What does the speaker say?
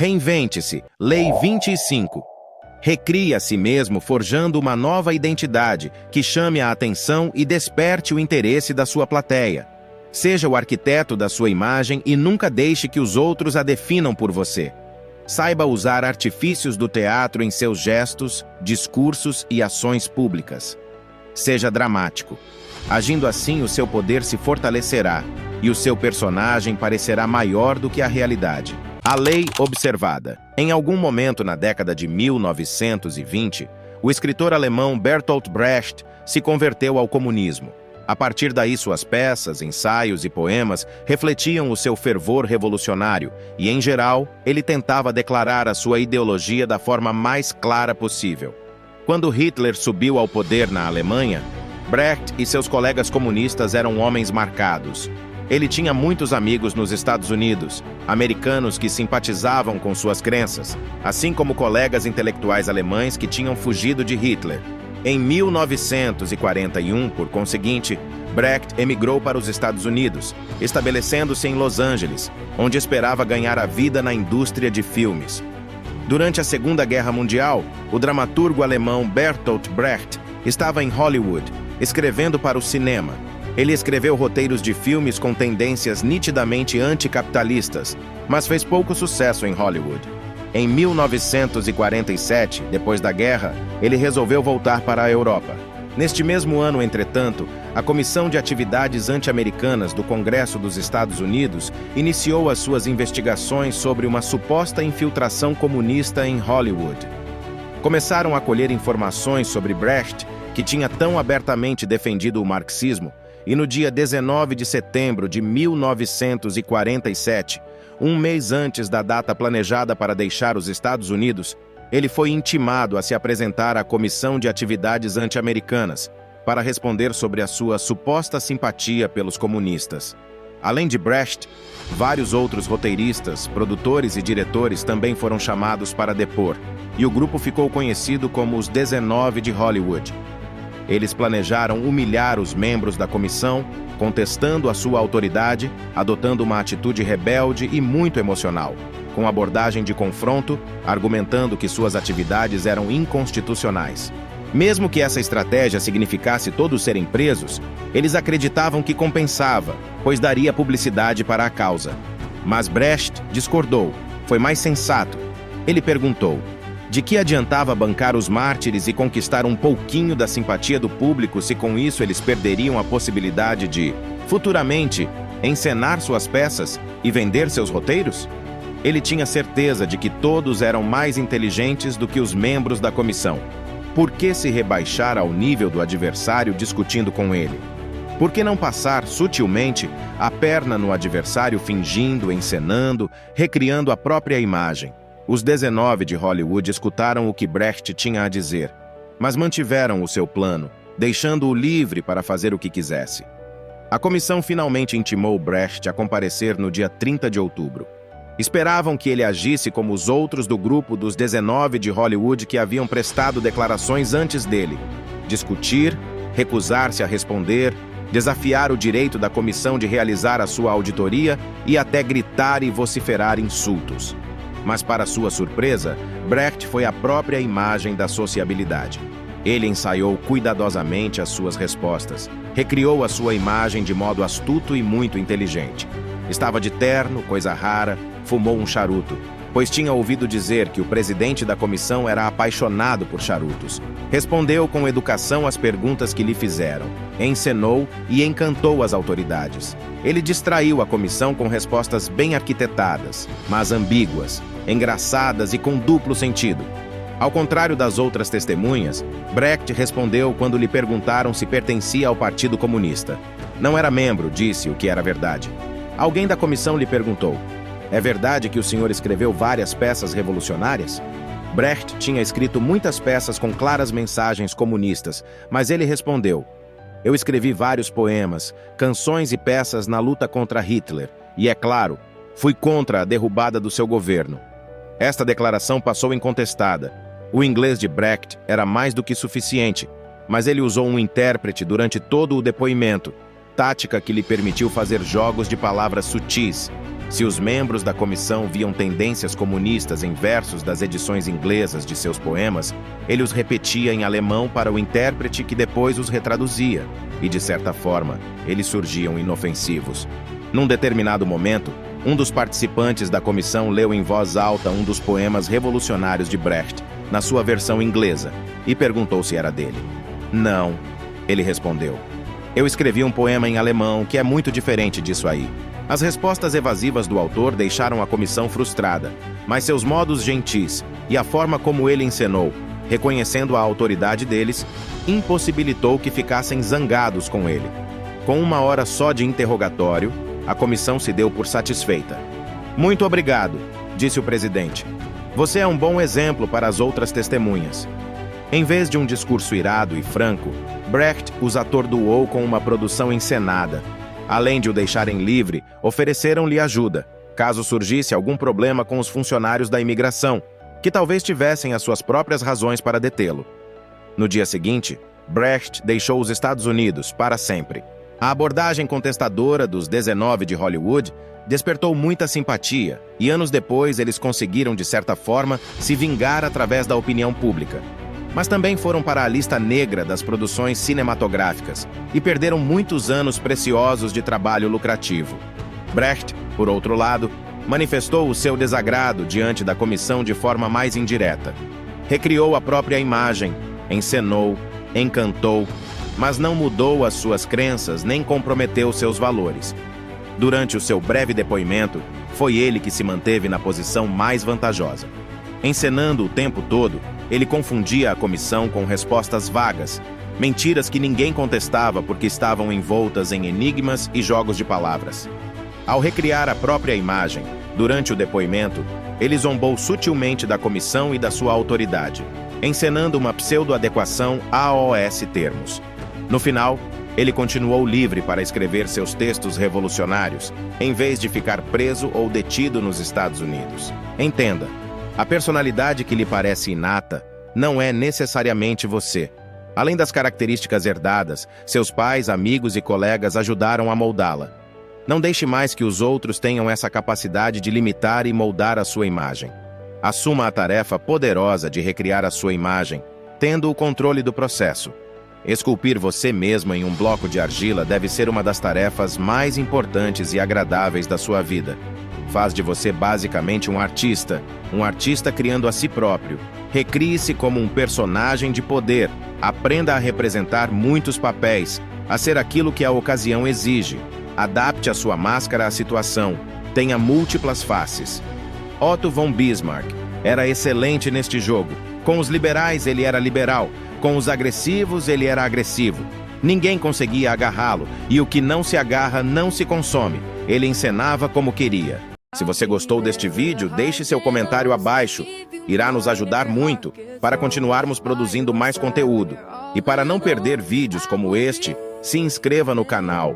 Reinvente-se. Lei 25. Recrie a si mesmo forjando uma nova identidade que chame a atenção e desperte o interesse da sua plateia. Seja o arquiteto da sua imagem e nunca deixe que os outros a definam por você. Saiba usar artifícios do teatro em seus gestos, discursos e ações públicas. Seja dramático. Agindo assim, o seu poder se fortalecerá e o seu personagem parecerá maior do que a realidade. A lei observada. Em algum momento na década de 1920, o escritor alemão Bertolt Brecht se converteu ao comunismo. A partir daí, suas peças, ensaios e poemas refletiam o seu fervor revolucionário e, em geral, ele tentava declarar a sua ideologia da forma mais clara possível. Quando Hitler subiu ao poder na Alemanha, Brecht e seus colegas comunistas eram homens marcados. Ele tinha muitos amigos nos Estados Unidos, americanos que simpatizavam com suas crenças, assim como colegas intelectuais alemães que tinham fugido de Hitler. Em 1941, por conseguinte, Brecht emigrou para os Estados Unidos, estabelecendo-se em Los Angeles, onde esperava ganhar a vida na indústria de filmes. Durante a Segunda Guerra Mundial, o dramaturgo alemão Bertolt Brecht estava em Hollywood, escrevendo para o cinema. Ele escreveu roteiros de filmes com tendências nitidamente anticapitalistas, mas fez pouco sucesso em Hollywood. Em 1947, depois da guerra, ele resolveu voltar para a Europa. Neste mesmo ano, entretanto, a Comissão de Atividades Anti-Americanas do Congresso dos Estados Unidos iniciou as suas investigações sobre uma suposta infiltração comunista em Hollywood. Começaram a colher informações sobre Brecht, que tinha tão abertamente defendido o marxismo, e no dia 19 de setembro de 1947, um mês antes da data planejada para deixar os Estados Unidos, ele foi intimado a se apresentar à Comissão de Atividades Anti-Americanas para responder sobre a sua suposta simpatia pelos comunistas. Além de Brecht, vários outros roteiristas, produtores e diretores também foram chamados para depor, e o grupo ficou conhecido como os 19 de Hollywood. Eles planejaram humilhar os membros da comissão, contestando a sua autoridade, adotando uma atitude rebelde e muito emocional, com abordagem de confronto, argumentando que suas atividades eram inconstitucionais. Mesmo que essa estratégia significasse todos serem presos, eles acreditavam que compensava, pois daria publicidade para a causa. Mas Brecht discordou, foi mais sensato. Ele perguntou: de que adiantava bancar os mártires e conquistar um pouquinho da simpatia do público se com isso eles perderiam a possibilidade de, futuramente, encenar suas peças e vender seus roteiros? Ele tinha certeza de que todos eram mais inteligentes do que os membros da comissão. Por que se rebaixar ao nível do adversário discutindo com ele? Por que não passar, sutilmente, a perna no adversário fingindo, encenando, recriando a própria imagem? Os 19 de Hollywood escutaram o que Brecht tinha a dizer, mas mantiveram o seu plano, deixando-o livre para fazer o que quisesse. A comissão finalmente intimou Brecht a comparecer no dia 30 de outubro. Esperavam que ele agisse como os outros do grupo dos 19 de Hollywood que haviam prestado declarações antes dele. Discutir, recusar-se a responder, desafiar o direito da comissão de realizar a sua auditoria e até gritar e vociferar insultos. Mas, para sua surpresa, Brecht foi a própria imagem da sociabilidade. Ele ensaiou cuidadosamente as suas respostas, recriou a sua imagem de modo astuto e muito inteligente. Estava de terno, coisa rara, fumou um charuto, pois tinha ouvido dizer que o presidente da comissão era apaixonado por charutos. Respondeu com educação às perguntas que lhe fizeram, encenou e encantou as autoridades. Ele distraiu a comissão com respostas bem arquitetadas, mas ambíguas, engraçadas e com duplo sentido. Ao contrário das outras testemunhas, Brecht respondeu quando lhe perguntaram se pertencia ao Partido Comunista. Não era membro, disse o que era verdade. Alguém da comissão lhe perguntou: é verdade que o senhor escreveu várias peças revolucionárias? Brecht tinha escrito muitas peças com claras mensagens comunistas, mas ele respondeu: eu escrevi vários poemas, canções e peças na luta contra Hitler, e, é claro, fui contra a derrubada do seu governo. Esta declaração passou incontestada. O inglês de Brecht era mais do que suficiente, mas ele usou um intérprete durante todo o depoimento, tática que lhe permitiu fazer jogos de palavras sutis. Se os membros da comissão viam tendências comunistas em versos das edições inglesas de seus poemas, ele os repetia em alemão para o intérprete que depois os retraduzia, e de certa forma, eles surgiam inofensivos. Num determinado momento, um dos participantes da comissão leu em voz alta um dos poemas revolucionários de Brecht, na sua versão inglesa, e perguntou se era dele. Não, ele respondeu. Eu escrevi um poema em alemão que é muito diferente disso aí. As respostas evasivas do autor deixaram a comissão frustrada, mas seus modos gentis e a forma como ele encenou, reconhecendo a autoridade deles, impossibilitou que ficassem zangados com ele. Com 1 hora só de interrogatório, a comissão se deu por satisfeita. Muito obrigado, disse o presidente. Você é um bom exemplo para as outras testemunhas. Em vez de um discurso irado e franco, Brecht os atordoou com uma produção encenada. Além de o deixarem livre, ofereceram-lhe ajuda, caso surgisse algum problema com os funcionários da imigração, que talvez tivessem as suas próprias razões para detê-lo. No dia seguinte, Brecht deixou os Estados Unidos para sempre. A abordagem contestadora dos 19 de Hollywood despertou muita simpatia, e anos depois eles conseguiram, de certa forma, se vingar através da opinião pública. Mas também foram para a lista negra das produções cinematográficas e perderam muitos anos preciosos de trabalho lucrativo. Brecht, por outro lado, manifestou o seu desagrado diante da comissão de forma mais indireta. Recriou a própria imagem, encenou, encantou, mas não mudou as suas crenças nem comprometeu seus valores. Durante o seu breve depoimento, foi ele que se manteve na posição mais vantajosa. Encenando o tempo todo, ele confundia a comissão com respostas vagas, mentiras que ninguém contestava porque estavam envoltas em enigmas e jogos de palavras. Ao recriar a própria imagem, durante o depoimento, ele zombou sutilmente da comissão e da sua autoridade, encenando uma pseudo-adequação aos termos. No final, ele continuou livre para escrever seus textos revolucionários, em vez de ficar preso ou detido nos Estados Unidos. Entenda, a personalidade que lhe parece inata não é necessariamente você. Além das características herdadas, seus pais, amigos e colegas ajudaram a moldá-la. Não deixe mais que os outros tenham essa capacidade de limitar e moldar a sua imagem. Assuma a tarefa poderosa de recriar a sua imagem, tendo o controle do processo. Esculpir você mesmo em um bloco de argila deve ser uma das tarefas mais importantes e agradáveis da sua vida. Faz de você basicamente um artista criando a si próprio. Recrie-se como um personagem de poder, aprenda a representar muitos papéis, a ser aquilo que a ocasião exige. Adapte a sua máscara à situação, tenha múltiplas faces. Otto von Bismarck era excelente neste jogo. Com os liberais ele era liberal, com os agressivos ele era agressivo. Ninguém conseguia agarrá-lo, e o que não se agarra não se consome. Ele encenava como queria. Se você gostou deste vídeo, deixe seu comentário abaixo. Irá nos ajudar muito para continuarmos produzindo mais conteúdo. E para não perder vídeos como este, se inscreva no canal.